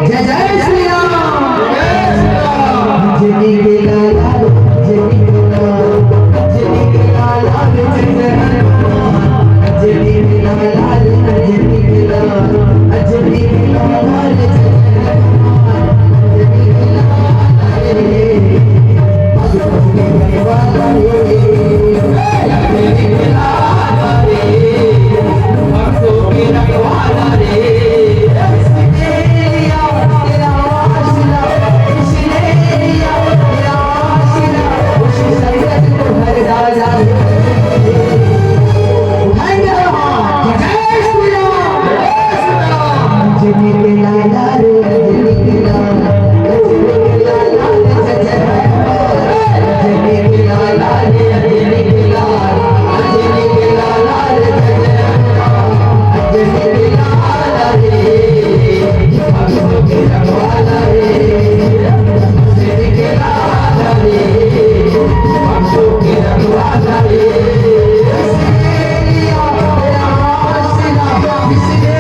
जय जय श्री राम अंजनी के लाला अंजनी के लाला अंजनी के लाला जय जय हनुमान अंजनी के लाला अंजनी के लाला अंजनी के लाला जय जय हनुमान अंजनी के लाला रे भगवान के बनवाला रे अंजनी के लाला रे भक्तों के रखवाला रे This is